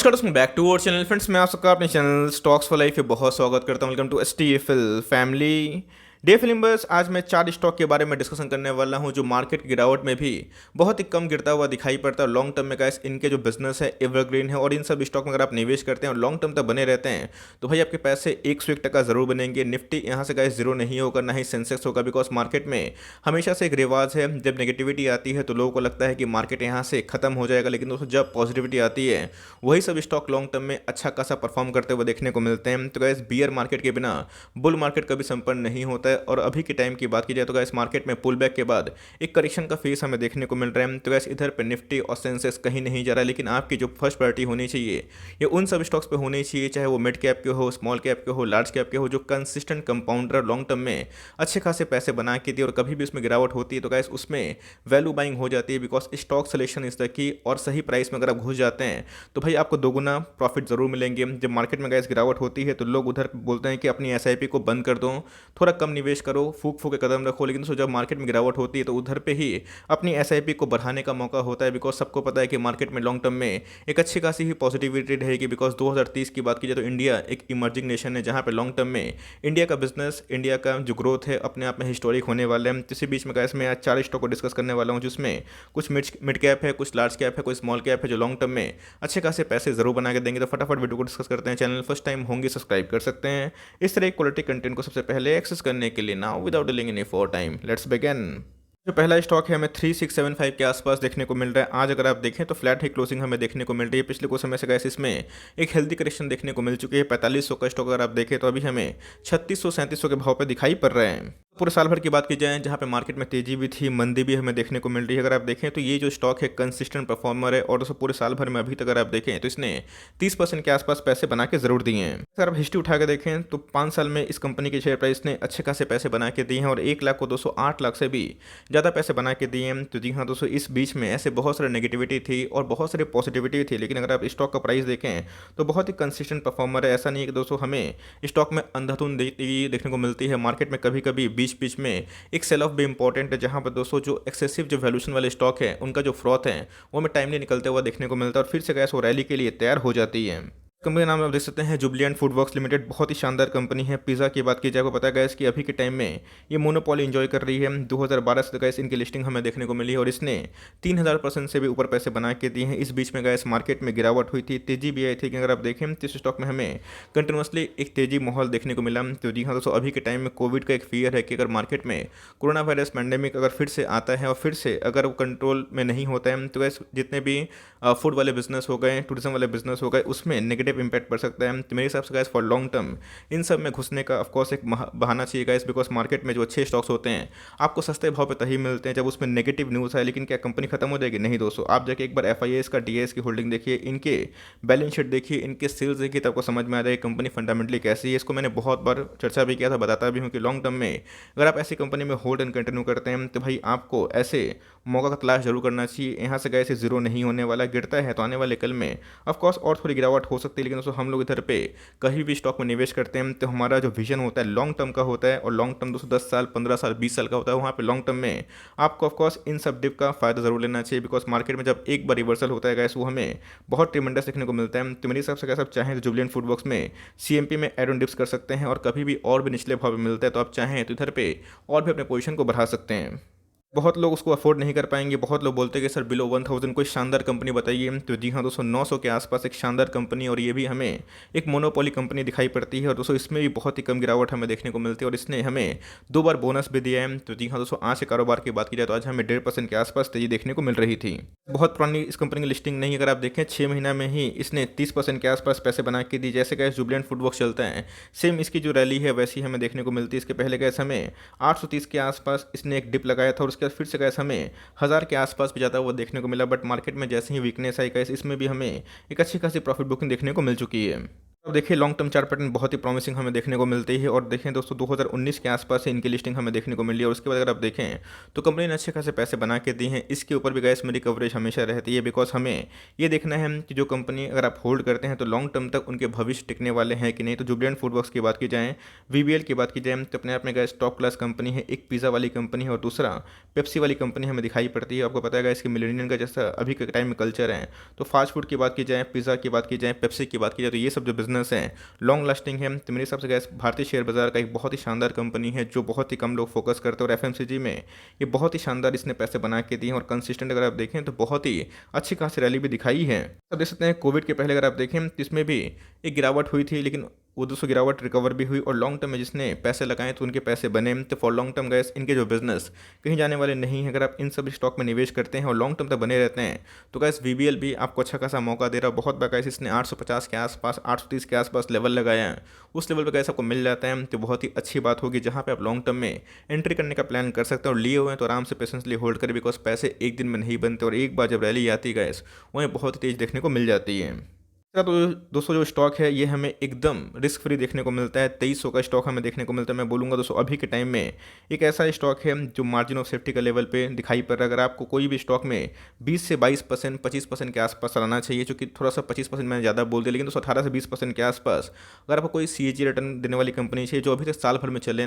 नमस्कार दोस्तों, back to our channel friends. मैं आप सबका अपने चैनल स्टॉक्स फॉर लाइफ पे बहुत स्वागत करता हूं। Welcome to STFL family day filmers. आज मैं 4 स्टॉक के बारे में डिस्कशन करने वाला हूं जो मार्केट की गिरावट में भी बहुत ही कम गिरता हुआ दिखाई पड़ता है। लॉन्ग टर्म में गाइस इनके जो बिजनेस है एवरग्रीन है और इन सब स्टॉक में अगर आप निवेश करते हैं और लॉन्ग टर्म तक बने रहते हैं तो भाई आपके पैसे 101% जरूर बनेंगे। निफ्टी यहाँ से गाइस जीरो नहीं होगा, ना ही सेंसेक्स होगा, बिकॉज मार्केट में हमेशा से एक रिवाज है जब नेगेटिविटी आती है तो लोगों को लगता है कि मार्केट यहाँ से खत्म हो जाएगा, लेकिन दोस्तों जब पॉजिटिविटी आती है वही सब स्टॉक लॉन्ग टर्म में अच्छा खासा परफॉर्म करते हुए देखने को मिलते हैं। तो गाइस बियर मार्केट के बिना बुल मार्केट कभी संपन्न नहीं होता है। और अभी के टाइम की बात की जाए तो गाइस मार्केट में पुल बैक के बाद एक करेक्शन का फेस हमें देखने को मिल रहा है। तो गाइस इधर पे निफ्टी और सेंसेक्स कहीं नहीं जा रहा है, लेकिन आपकी जो फर्स्ट प्रायोरिटी होनी चाहिए ये उन सब स्टॉक्स पे होनी चाहिए, चाहे वो मिड कैप के हो, स्मॉल कैप के हो, लार्ज कैप के हो, जो कंसिस्टेंट कंपाउंडर लॉन्ग टर्म में अच्छे खासे पैसे बना के दिए और कभी भी उसमें गिरावट होती है तो गाइस उसमें वैल्यू बाइंग हो जाती है। Because stock selection is the key, और सही प्राइस में अगर आप घुस जाते हैं तो भाई आपको दोगुना प्रॉफिट जरूर मिलेंगे। जब मार्केट में गैस गिरावट होती है तो लोग उधर बोलते हैं कि अपनी एसआईपी को बंद कर दो, थोड़ा कम निवेश करो, फूक फूक के कदम रखो। लेकिन दोस्तों जब मार्केट में गिरावट होती है तो उधर पे ही अपनी एसआईपी को बढ़ाने का मौका होता है। बिकॉज सबको पता है कि मार्केट में लॉन्ग टर्म में एक अच्छी खासी ही पॉजिटिविटी रहेगी। बिकॉज 2030 की बात की जाए तो इंडिया एक इमर्जिंग नेशन है जहाँ पे लॉन्ग टर्म में इंडिया का बिजनेस, इंडिया का जो ग्रोथ है अपने आप में हिस्टोरिक होने वाले हैं। इसी बीच में गैस मैं आज 4 स्टॉक को डिस्कस करने वाला हूँ जिसमें कुछ मिड कैप है, कुछ लार्ज कैप है, कुछ स्मॉल कैप है जो लॉन्ग टर्म में अच्छे खासे पैसे जरूर बना के देंगे। तो फटाफट वीडियो को डिस्कस करते हैं। चैनल फर्स्ट टाइम होंगे सब्सक्राइब कर सकते हैं इस तरह क्वालिटी कंटेंट को सबसे पहले एक्सेस करने के लिए। Now without delaying any for time let's begin. जो पहला स्टॉक है हमें 3675 के आसपास देखने को मिल रहा है। आज अगर आप देखें तो फ्लैट ही क्लोजिंग हमें देखने को मिल रही है। पिछले कुछ समय से गैस इसमें एक हेल्दी करेक्शन देखने को मिल चुकी है। 4500 का स्टॉक अगर आप देखें तो अभी हमें 3600 3700 के भाव पे दिखाई पड़ रहे हैं। पूरे साल भर की बात की जाए जहाँ पे मार्केट में तेजी भी थी, मंदी भी हमें देखने को मिल रही है। अगर आप देखें तो ये जो स्टॉक है कंसिस्टेंट परफॉर्मर है और दोस्तों पूरे साल भर में अभी तक अगर आप देखें तो इसने 30% के आसपास पैसे बना के जरूर दिए हैं। अगर आप हिस्ट्री उठा के देखें तो 5 साल में इस कंपनी के शेयर प्राइस ने अच्छे खासे पैसे बना के दिए हैं और 1 लाख को 208 लाख से भी ज़्यादा पैसे बना के दिए हैं। तो जी हाँ दोस्तों, इस बीच में ऐसे बहुत सारे नेगेटिविटी थी और बहुत सारी पॉजिटिविटी थी, लेकिन अगर आप स्टॉक का प्राइस देखें तो बहुत ही कंसिस्टेंट परफॉर्मर है। ऐसा नहीं है कि दोस्तों हमें स्टॉक में अंधाधुंध देखने को मिलती है। मार्केट में कभी कभी बीच बीच में एक सेल ऑफ भी इंपॉर्टेंट है जहां पर दोस्तों जो एक्सेसिव जो वैल्यूएशन वाले स्टॉक है उनका जो फ्रॉथ है वो हमें टाइमली निकलते हुआ देखने को मिलता है और फिर से गैस वो रैली के लिए तैयार हो जाती है। कंपनी का नाम आप देख सकते हैं जुबिलिएंट फूडवर्क्स लिमिटेड। बहुत ही शानदार कंपनी है। पिज़्ज़ा की बात की जाए, को पता है गैस कि अभी के टाइम में ये मोनोपोली एंजॉय कर रही है। 2012 से गैस इनकी लिस्टिंग हमें देखने को मिली है और इसने 3000% से भी ऊपर पैसे बना के दिए हैं। इस बीच में गैस मार्केट में गिरावट हुई थी, तेजी भी आई थी कि अगर आप देखें तो इस स्टॉक में हमें कंटिन्यूसली एक तेजी माहौल देखने को मिला। तो जी हाँ दोस्तों, अभी के टाइम में कोविड का एक फियर है कि अगर मार्केट में कोरोना वायरस पैंडेमिक अगर फिर से आता है और फिर से अगर वो कंट्रोल में नहीं होता है तो गैस जितने भी फूड वाले बिजनेस हो गए, टूरिज्म वाले बिजनेस हो गए, उसमें नेगेटिव इंपैक्ट पड़ सकता है। तो मेरे हिसाब से guys for long term in सब में घुसने का ऑफकोर्स एक बहाना चाहिए गाइस। बिकॉज मार्केट में जो अच्छे स्टॉक्स होते हैं आपको सस्ते भाव पे तभी मिलते हैं जब उसमें नेगेटिव न्यूज़ है। लेकिन क्या कंपनी खत्म हो जाएगी? नहीं दोस्तों, आप जाके एक बार एफआईएस का डीएस की होल्डिंग देखिए, इनके बैलेंस शीट देखिए, इनके सेल्स देखिए, तब आपको समझ में आ जाएगी कंपनी फंडामेंटली कैसी है। इसको मैंने बहुत बार चर्चा भी किया था, बताता भी हूँ कि लॉन्ग टर्म में अगर आप ऐसी कंपनी में होल्ड एंड कंटिन्यू करते हैं तो भाई आपको ऐसे मौका का तलाश जरूर करना चाहिए। यहाँ से गए जीरो नहीं होने वाला, गिरता है तो आने वाले कल में ऑफकोर्स और थोड़ी गिरावट हो सकती है। लेकिन दोस्तों हम लोग इधर पे कहीं भी स्टॉक में निवेश करते हैं तो हमारा जो विजन होता है लॉन्ग टर्म का होता है। और लॉन्ग टर्म दोस्तों 10 साल, 15 साल, 20 साल का होता है। वहाँ पे लॉन्ग टर्म में आपको ऑफकोर्स इन सब डिप का फायदा जरूर लेना चाहिए। बिकॉज मार्केट में जब एक बार रिवर्सल होता है गैस वो हमें बहुत ट्रिमेंडस देखने को मिलता है। तो मेरे हिसाब से आप चाहें तो जुबिलिएंट फूडवर्क्स में सीएमपी में एड ऑन डिप्स कर सकते हैं और कभी भी और भी निचले भाव में मिलता है तो आप चाहें तो इधर पे और भी अपने पोजीशन को बढ़ा सकते हैं। बहुत लोग उसको अफोर्ड नहीं कर पाएंगे। बहुत लोग बोलते हैं कि सर बिलो 1000 कोई शानदार कंपनी बताइए। तो जी हाँ दोस्तों, 900 के आसपास एक शानदार कंपनी, और ये भी हमें एक मोनोपोली कंपनी दिखाई पड़ती है। और दोस्तों इसमें भी बहुत ही कम गिरावट हमें देखने को मिलती है और इसने हमें 2 बार बोनस भी दिया है। तो जी हाँ दोस्तों, आज के कारोबार की बात की जाए तो आज हमें 1.5% के आसपास तेजी देखने को मिल रही थी। बहुत पुरानी इस कंपनी की लिस्टिंग नहीं, अगर आप देखें 6 महीना में ही इसने 30% के आसपास पैसे बना के दी। जैसे गैस जुबिलिएंट फूडवर्क्स चलता है सेम इसकी जो रैली है वैसी हमें देखने को मिलती है। इसके पहले गैस हमें 830 के आसपास इसने एक डिप लगाया था और उसके बाद फिर से गैस हमें 1000 के आसपास भी जाता हुआ देखने को मिला। बट मार्केट में जैसे ही वीकनेस आई गैस इसमें भी हमें एक अच्छी खासी प्रॉफिट बुकिंग देखने को मिल चुकी है। अब देखिए लॉन्ग टर्म चार्ट पैटर्न बहुत ही प्रॉमिसिंग हमें देखने को मिलती है और देखें दोस्तों 2019 के आसपास से इनकी लिस्टिंग हमें देखने को मिली है और उसके बाद अगर आप देखें तो कंपनी ने अच्छे खासे पैसे बना के दिए हैं। इसके ऊपर भी गैस मेरी कवरेज हमेशा रहती है बिकॉज हमें ये देखना है कि जो कंपनी अगर आप होल्ड करते हैं तो लॉन्ग टर्म तक उनके भविष्य टिकने वाले हैं कि नहीं। तो जुबिलेंट फूडवर्क्स की बात की जाए, वीबीएल की बात की जाए तो अपने आप में गैस टॉप क्लास कंपनी है। एक पिज़्ज़ा वाली कंपनी है और दूसरा पेप्सी वाली कंपनी हमें दिखाई पड़ती है। आपको पता है इसके मिलेनियन का जैसा अभी के टाइम में कल्चर है, तो फास्ट फूड की बात की जाए, पिज़्ज़ा की बात की जाए, पेप्सी की बात की जाए, तो ये सब जो बिजनेस है लॉन्ग लास्टिंग है। तो मेरे हिसाब से गैस भारतीय शेयर बाजार का एक बहुत ही शानदार कंपनी है जो बहुत ही कम लोग फोकस करते हैं और एफएमसीजी में ये बहुत ही शानदार इसने पैसे बना के दिए हैं और कंसिस्टेंट अगर आप देखें तो बहुत ही अच्छी खासी रैली भी दिखाई है। अब देख सकते हैं कोविड के पहले अगर आप देखें तो इसमें भी एक गिरावट हुई थी, लेकिन वो दोस्तों गिरावट रिकवर भी हुई और लॉन्ग टर्म में जिसने पैसे लगाए तो उनके पैसे बने। तो फॉर लॉन्ग टर्म गैस इनके जो बिजनेस कहीं जाने वाले नहीं है। अगर आप इन सब स्टॉक में निवेश करते हैं और लॉन्ग टर्म तक बने रहते हैं तो गैस वीबीएल भी आपको अच्छा खासा मौका दे रहा है। बहुत बार गैस इसने 850 के आसपास 830 के आसपास लेवल लगाया है, उस लेवल पर गैस आपको मिल जाता है तो बहुत ही अच्छी बात होगी जहाँ पे आप लॉन्ग टर्म में एंट्री करने का प्लान कर सकते हैं। और लिए हुए हैं तो आराम से पेशेंसली होल्ड करें बिकॉज पैसे एक दिन में नहीं बनते और एक बार जब रैली आती है गैस वहीं बहुत ही तेज देखने को मिल जाती है। तो दोस्तों जो स्टॉक है ये हमें एकदम रिस्क फ्री देखने को मिलता है। 2300 का स्टॉक हमें देखने को मिलता है। मैं बोलूँगा दोस्तों अभी के टाइम में एक ऐसा स्टॉक है जो मार्जिन ऑफ सेफ्टी का लेवल पे दिखाई पड़ रहा है। अगर आपको कोई भी स्टॉक में 20 से 22% 25% के आसपास चलाना चाहिए, चूँकि थोड़ा सा 25% मैंने ज़्यादा बोल दिया, लेकिन दोस्तों 18 से 20% के आसपास अगर आपको कोई सीएजी रिटर्न देने वाली कंपनी चाहिए जो अभी तक साल भर में चले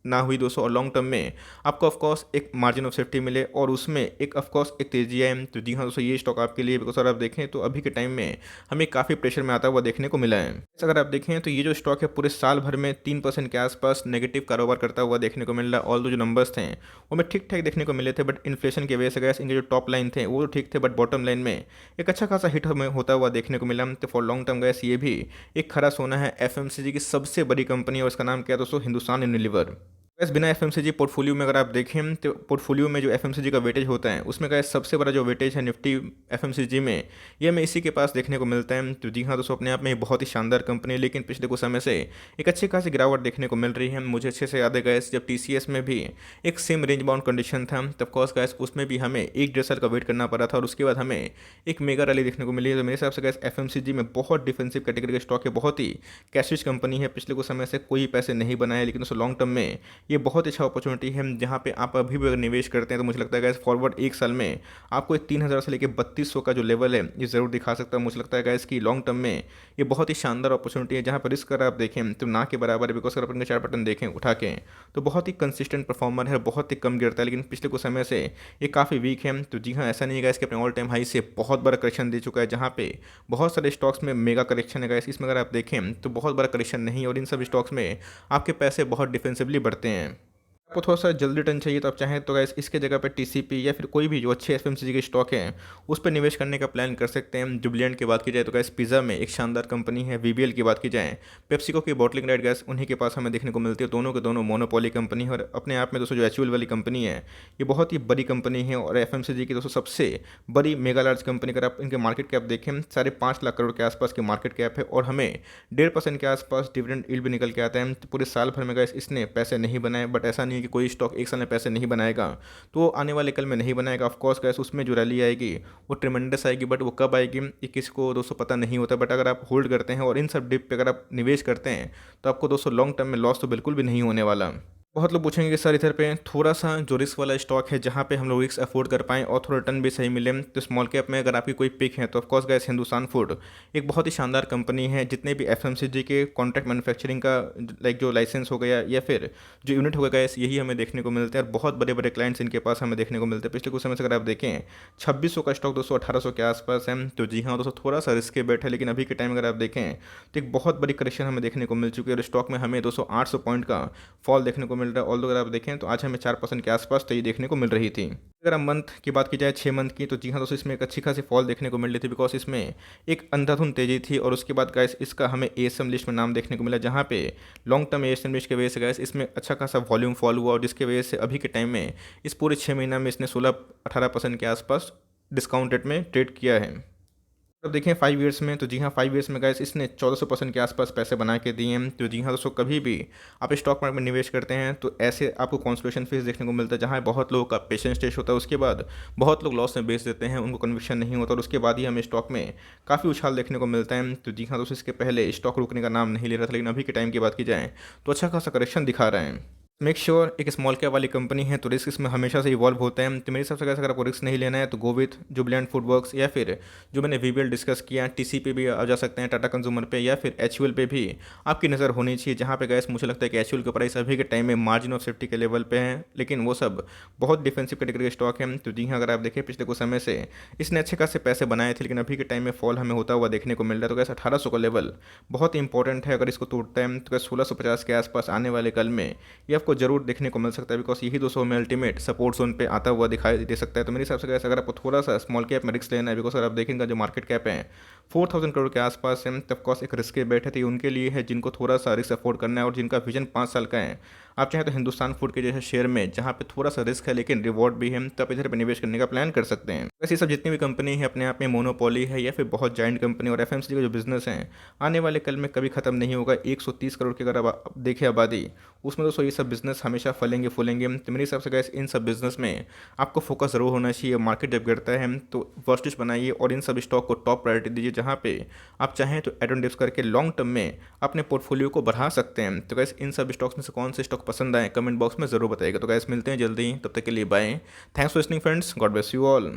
ना हुई दोस्तों और लॉन्ग टर्म में आपको ऑफकोर्स एक मार्जिन ऑफ सेफ्टी मिले और उसमें एक ऑफकोर्स एक तेजी आए, तो जी हाँ दोस्तों ये स्टॉक आपके लिए बिकॉज अगर आप देखें तो अभी के टाइम में हमें काफ़ी प्रेशर में आता हुआ देखने को मिला है। अगर आप देखें तो ये जो स्टॉक है पूरे साल भर में 3% के आसपास नेगेटिव कारोबार करता हुआ देखने को मिल रहा है। ऑल जो नंबर्स थे वो में ठीक ठाक देखने को मिले थे, बट इन्फ्लेशन की वजह से गैस इनके जो टॉप लाइन थे वो ठीक थे, बट बॉटम लाइन में एक अच्छा खासा हिट हमें होता हुआ देखने को मिला। तो फॉर लॉन्ग टर्म गैस ये भी एक खरा सोना है। एफएमसीजी की सबसे बड़ी कंपनी है और इसका नाम क्या है दोस्तों, हिंदुस्तान यूनिलीवर। बस बिना एफएमसीजी पोर्टफोलियो में अगर आप देखें तो पोर्टफोलियो में जो एफएमसीजी का वेटेज होता है उसमें का सबसे बड़ा जो वेटेज है निफ्टी एफएमसीजी में ये हमें इसी के पास देखने को मिलता है। तो जी हाँ दोस्तों अपने आप में बहुत ही शानदार कंपनी है, लेकिन पिछले कुछ समय से एक अच्छी खासी गिरावट देखने को मिल रही है। मुझे अच्छे से याद है गैस जब टीसीएस में भी एक सेम रेंज बाउंड कंडीशन था तब कॉस गैस उसमें भी हमें 1 डेढ़ साल का वेट करना पड़ा था और उसके बाद हमें एक मेगा रैली देखने को मिली है। तो मेरे हिसाब से गैस एफएमसीजी में बहुत डिफेंसिव कैटेगरी का स्टॉक है, बहुत ही कैशिश कंपनी है। पिछले कुछ समय से कोई पैसे नहीं बनाए, लेकिन दोस्तों लॉन्ग टर्म में ये बहुत अच्छा अपॉर्चुनिटी है जहाँ पे आप अभी भी अगर निवेश करते हैं तो मुझे लगता है गैस फॉरवर्ड एक साल में आपको 3000 से लेकर 3200 का जो लेवल है ये ज़रूर दिखा सकता है। मुझे लगता है गैस कि लॉन्ग टर्म में ये बहुत ही शानदार अपॉर्चुनिटी है जहाँ पर रिस्क अगर आप देखें तो ना के बराबर है। बिकॉज अगर अपने चार्ट पैटर्न देखें उठा के तो बहुत ही कंसिस्टेंट परफॉर्मर है, बहुत ही कम गिरता है, लेकिन पिछले कुछ समय से ये काफ़ी वीक है। तो जी हाँ ऐसा नहीं है गैस कि अपने ऑल टाइम हाई से बहुत बड़ा करेक्शन दे चुका है जहाँ पे बहुत सारे स्टॉक्स में मेगा करेक्शन है गैस। इसमें अगर आप देखें तो बहुत बड़ा करेक्शन नहीं है और इन सब स्टॉक्स में आपके पैसे बहुत डिफेंसिवली बढ़ते हैं। आपको थोड़ा सा जल्दी रिटर्न चाहिए तो आप चाहें तो गैस इसके जगह पे टीसीपी या फिर कोई भी जो अच्छे एफएमसीजी के स्टॉक हैं उस पर निवेश करने का प्लान कर सकते हैं। जुबिलेंट की बात की जाए तो गैस पिज़्ज़ा में एक शानदार कंपनी है। वीबीएल की बात की जाए, पेप्सिको की बॉटलिंग राइट गैस उन्हीं के पास हमें देखने को मिलती है। दोनों के दोनों मोनोपोली कंपनी है और अपने आप में दोस्तों जो एचयूएल वाली कंपनी है ये बहुत ही बड़ी कंपनी है और एफएमसीजी की दोस्तों सबसे बड़ी मेगा लार्ज कंपनी। अगर आप इनके मार्केट कैप देखें 5.5 लाख करोड़ के आसपास की मार्केट कैप है और हमें 1.5% के आसपास डिविडेंड यील्ड भी निकल के आता है। तो पूरे साल भर में गैस इसने पैसे नहीं बनाए, बट ऐसा नहीं है कि कोई स्टॉक एक साल में पैसे नहीं बनाएगा तो आने वाले कल में नहीं बनाएगा। ऑफकोर्स गैस उसमें जो रैली आएगी वो ट्रिमेंडस आएगी, बट वो कब आएगी ये किसी को दोस्तों पता नहीं होता। बट अगर आप होल्ड करते हैं और इन सब डिप पे अगर आप निवेश करते हैं तो आपको दोस्तों लॉन्ग टर्म में लॉस तो बिल्कुल भी नहीं होने वाला। बहुत लोग पूछेंगे कि सर इधर पे थोड़ा सा जो रिस्क वाला स्टॉक है जहाँ पे हम लोग रिस्क अफोर्ड कर पाएँ और थोड़ा रिटर्न भी सही मिले, तो स्मॉल कैप में अगर आपकी कोई पिक है तो ऑफकोर्स गैस हिंदुस्तान फूड एक बहुत ही शानदार कंपनी है। जितने भी एफएमसीजी के कॉन्ट्रैक्ट मैन्युफैक्चरिंग का लाइक जो लाइसेंस हो गया या फिर जो यूनिट हो गया यही हमें देखने को मिलते हैं और बहुत बड़े बड़े क्लाइंट्स इनके पास हमें देखने को मिलते हैं। पिछले कुछ समय से अगर आप देखें 2600 का स्टॉक दोस्तों 1800 के आसपास है। तो जी हाँ दोस्तों थोड़ा सा रिस्क बेट है, लेकिन अभी के टाइम अगर आप देखें तो एक बहुत बड़ी करेक्शन हमें देखने को मिल चुकी है और स्टॉक में हमें 800 पॉइंट का फॉल देखने को मिल रहा है। ऑल अगर आप देखें तो आज हमें 4% के आसपास तो ये देखने को मिल रही थी। अगर हम मंथ की बात की जाए 6 मंथ की, तो जी हाँ दोस्तों इसमें एक अच्छी खासी फॉल देखने को मिल रही थी बिकॉज इसमें एक अंधाधुंध तेजी थी और उसके बाद गैस इसका हमें एएसएम लिस्ट में नाम देखने को मिला जहाँ पे लॉन्ग टर्म एएसएम लिस्ट की वजह से गैस इसमें अच्छा खासा वॉल्यूम फॉल हुआ और जिसकी वजह से अभी के टाइम में इस पूरे 6 महीना में इसने 16-18% के आसपास डिस्काउंट रेट में ट्रेड किया है। अब देखें 5 ईयर्स में, तो जी हाँ 5 ईयर्स में गाइस इसने 1400% के आसपास पैसे बना के दिए हैं। तो जी हाँ दोस्तों, कभी भी आप स्टॉक मार्केट में निवेश करते हैं तो ऐसे आपको कॉन्सोलेशन फेज देखने को मिलता है, जहाँ बहुत लोगों का पेशेंस टेस्ट होता है। उसके बाद बहुत लोग लॉस में बेच देते हैं, उनको कन्विक्शन नहीं होता और उसके बाद ही हमें स्टॉक में काफ़ी उछाल देखने को मिलता है। तो जी हाँ दोस्तों, इसके पहले स्टॉक रुकने का नाम नहीं ले रहा था, लेकिन अभी के टाइम की बात की जाए तो अच्छा खासा करेक्शन दिखा रहा है। मेक श्योर एक स्मॉल कैप वाली कंपनी है तो रिस्क इसमें हमेशा से इवॉल्व होते हैं। तो मेरे हिसाब से अगर आपको रिस्क नहीं लेना है तो गो विथ जुबिलेंट फूडवर्क्स, या फिर जो मैंने वीबीएल डिस्कस किया, टीसी पे भी आ जा सकते हैं, टाटा कंज्यूमर पे, या फिर एचयूएल पे भी आपकी नज़र होनी चाहिए। जहाँ पे गैस मुझे लगता है कि एचयूएल के प्राइस अभी के टाइम में मार्जिन ऑफ सेफ्टी के लेवल पे हैं, लेकिन वो सब बहुत डिफेंसिव कैटेगरी के स्टॉक हैं। तो जी हाँ, अगर आप देखें पिछले कुछ समय से इसने अच्छे खासे पैसे बनाए थे, लेकिन अभी के टाइम में फॉल हमें होता हुआ देखने को मिल रहा है। तो गैस 1800 का लेवल बहुत इंपॉर्टेंट है, अगर इसको तोड़ता है तो गैस 1650 के आसपास आने वाले कल में ये आपको जरूर देखने को मिल सकता है, बिकॉज यही 200 में अल्टीमेट सपोर्ट जोन पे आता हुआ दिखाई दे सकता है। तो मेरे हिसाब से guys, अगर आपको थोड़ा सा स्मॉल कैप में रिस्क लेना है, बिकॉज अगर आप देखेंगे जो मार्केट कैप है 4000 करोड़ के आसपास है, तब कॉस एक रिस्क बैठ है। तो ये उनके लिए है जिनको थोड़ा सा रिस्क अफोर्ड करना है और जिनका विजन 5 साल का है। आप चाहें तो हिंदुस्तान फूड के जैसे शेयर में, जहाँ पे थोड़ा सा रिस्क है लेकिन रिवॉर्ड भी है, तो आप इधर पे निवेश करने का प्लान कर सकते हैं। वैसे ये सब जितनी भी कंपनी है अपने आप में मोनोपोली है या फिर बहुत जाइंट कंपनी, और एफएमसीजी का जो बिजनेस है आने वाले कल में कभी खत्म नहीं होगा। 130 करोड़ की अगर आप देखें आबादी, उसमें दोस्तों ये सब बिजनेस हमेशा फलेंगे फूलेंगे। तो मेरे हिसाब से गैस इन सब बिजनेस में आपको फोकस जरूर होना चाहिए। मार्केट जब गिरता है तो वॉच लिस्ट बनाइए और इन सब स्टॉक को टॉप प्रायोरिटी दीजिए, जहाँ पे आप चाहें तो एड ऑन डिप्स करके लॉन्ग टर्म में अपने पोर्टफोलियो को बढ़ा सकते हैं। तो गैस इन सब स्टॉक्स में से कौन से स्टॉक पसंद आए कमेंट बॉक्स में जरूर बताइएगा। तो गैस मिलते हैं जल्दी, तब तक के लिए bye. Thanks for listening friends, God bless you all.